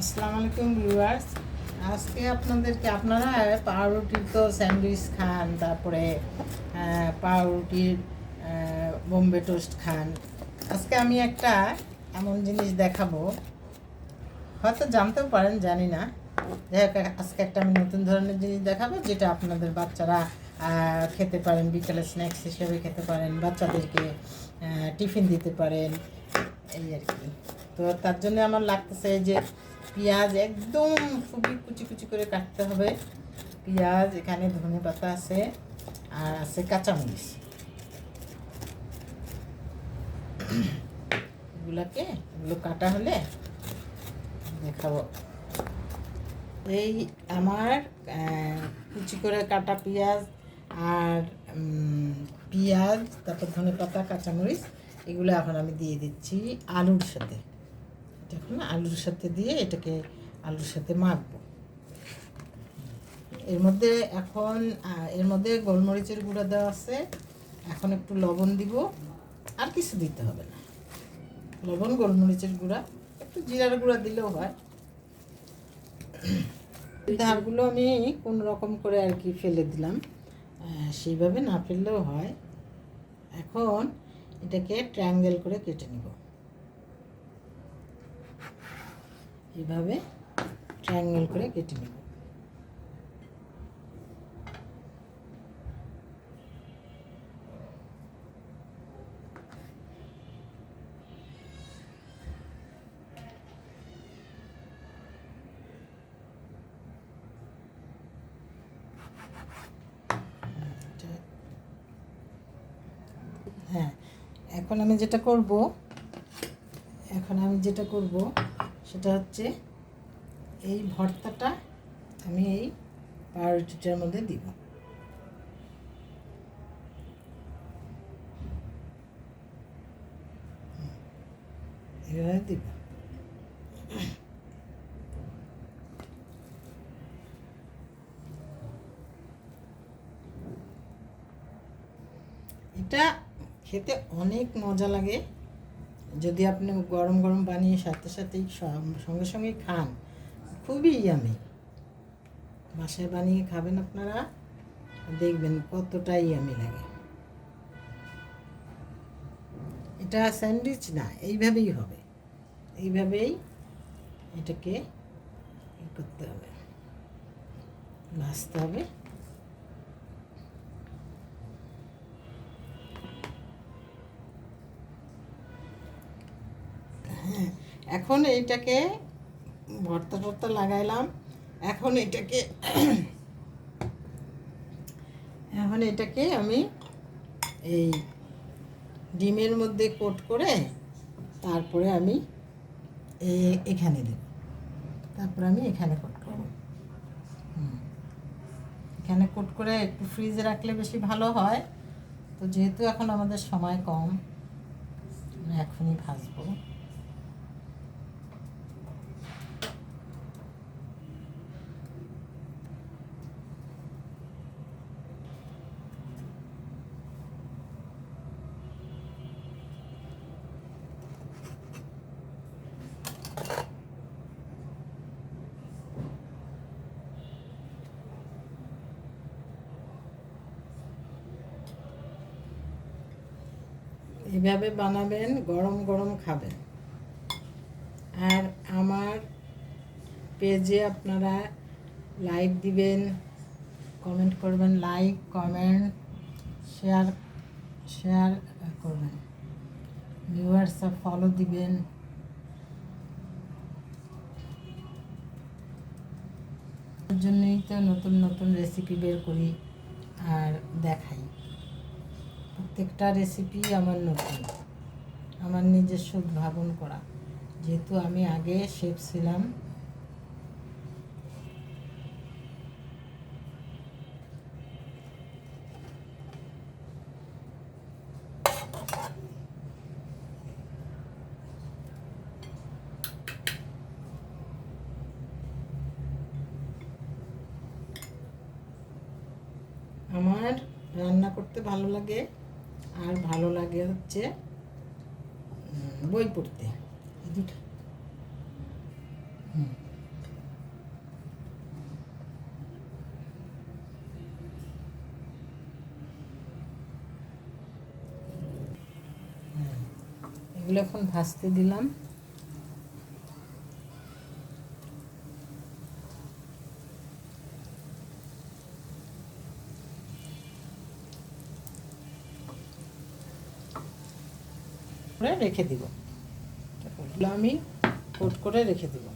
আসসালামু আলাইকুম ভিউয়ার্স। আজকে আপনারা পাউরুটির তো স্যান্ডউইচ খান, তারপরে পাউরুটির বোম্বে টোস্ট খান। আজকে আমি একটা এমন জিনিস দেখাবো, হয়তো জানতেও পারেন, জানি না। যাই হোক, আজকে একটা আমি নতুন ধরনের জিনিস দেখাবো, যেটা আপনাদের বাচ্চারা খেতে পারেন, বিকেলে স্ন্যাক্স হিসেবে খেতে পারেন, বাচ্চাদেরকে টিফিন দিতে পারেন, এই আর কি। তো তার জন্য আমার লাগতেছে যে পেঁয়াজ একদম খুবই কুচি কুচি করে কাটতে হবে। পেঁয়াজ, এখানে ধনে পাতা আছে, আর আছে কাঁচামরিচ। এগুলো কাটা হলে দেখাবো। এই আমার কুচি করে কাটা পেঁয়াজ আর তারপর ধনে পাতা, কাঁচামরিচ, এগুলো এখন আমি দিয়ে দিচ্ছি আলুর সাথে। এখন আলুর সাথে দিয়ে এটাকে আলুর সাথে মাখবো। এর মধ্যে গোলমরিচের গুঁড়া দেওয়া আছে। এখন একটু লবণ দিব, আর কিছু দিতে হবে না। লবণ, গোলমরিচের গুঁড়া, একটু জিরার গুঁড়া দিলেও হয়। ধারগুলো আমি কোন রকম করে আর কি ফেলে দিলাম, সেইভাবে না ফেললেও হয়। এখন এটাকে ট্রায়াঙ্গেল করে কেটে নিব। এইভাবে ট্রায়াঙ্গেল করে কেটে নেব। হ্যাঁ, এখন আমি যেটা করব সেটা হচ্ছে এই ভর্তাটা আমি এই পাউরুটিটার মধ্যে দিব। এভাবে দিব। এটা খেতে অনেক মজা লাগে। যদি আপনি গরম গরম বানিয়ে সাথেই সঙ্গে সঙ্গেই খান, খুবই ইয়ামি। বাসায় বানিয়ে খাবেন আপনারা, দেখবেন কতটা ইয়ামি লাগে। এটা স্যান্ডউইচ না, এইভাবেই হবে। এইভাবেই এটাকে করতে হবে, ভাজতে হবে। হ্যাঁ, এখন এইটাকে ভর্তা লাগাইলাম। এখন এটাকে আমি এই ডিমের মধ্যে কোট করে তারপরে আমি এখানে দেব। তারপরে আমি এখানে কোট করব। এখানে কোট করে একটু ফ্রিজে রাখলে বেশি ভালো হয়। তো যেহেতু এখন আমাদের সময় কম, এখনই ভাজবো। এইভাবে বানাবেন, গরম গরম খাবেন। আর আমার পেজে আপনারা লাইক দিবেন, কমেন্ট করবেন, লাইক, কমেন্ট, শেয়ার করবেন, ভিউয়ার্সরা ফলো দিবেন। এর জন্যই তো নতুন নতুন রেসিপি বের করি আর দেখাই। প্রত্যেকটা রেসিপি আমার নতুন, আমার নিজস্ব উদ্ভাবন করা। যেহেতু আমি আগে শেফ ছিলাম। আমার রান্না করতে ভালো লাগে, আর ভালো লাগে হচ্ছে বই পড়তে, এই দুটো। এগুলো এখন ভাজতে দিলাম। রেখে দিব, এগুলো আমি কোট করে রেখে দিব।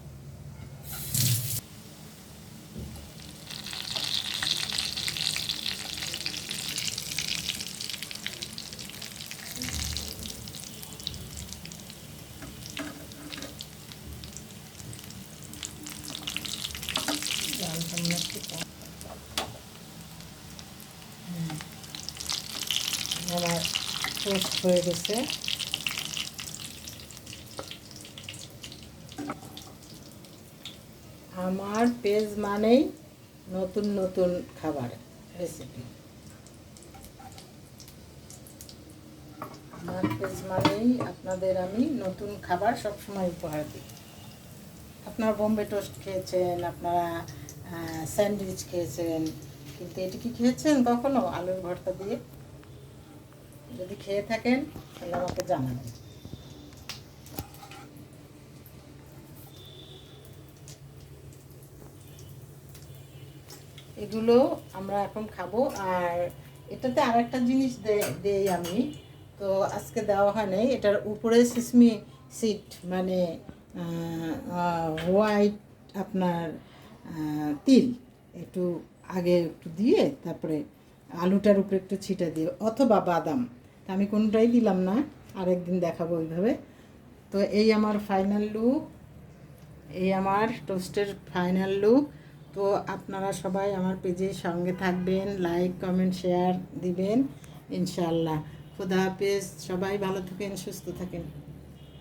আমার টোস্ট হয়ে গেছে। আমার পেজ মানেই নতুন নতুন খাবার রেসিপি। আমার পেজ মানেই আপনাদের আমি নতুন খাবার সবসময় উপহার দিই। আপনারা বোম্বে টোস্ট খেয়েছেন, আপনারা স্যান্ডউইচ খেয়েছেন, কিন্তু এটি কি খেয়েছেন কখনো আলুর ভর্তা দিয়ে? যদি খেয়ে থাকেন তাহলে আমাকে জানাবেন। এগুলো আমরা এখন খাবো। আর এটাতে আর একটা জিনিস দেই আমি, তো আজকে দেওয়া হয় নাই। এটার উপরে সিসমি সিড মানে হোয়াইট আপনার তিল একটু আগে একটু দিয়ে তারপরে আলুটার উপরে একটু ছিটা দিয়ে, অথবা বাদাম। তা আমি কোনোটাই দিলাম না, আরেকদিন দেখাবো ওইভাবে। তো এই আমার ফাইনাল লুক, এই আমার টোস্টের ফাইনাল লুক। তো আপনারা সবাই আমার পেজের সঙ্গে থাকবেন, লাইক কমেন্ট শেয়ার দিবেন ইনশাআল্লাহ। খোদা হাফেজ, সবাই ভালো থাকেন, সুস্থ থাকেন।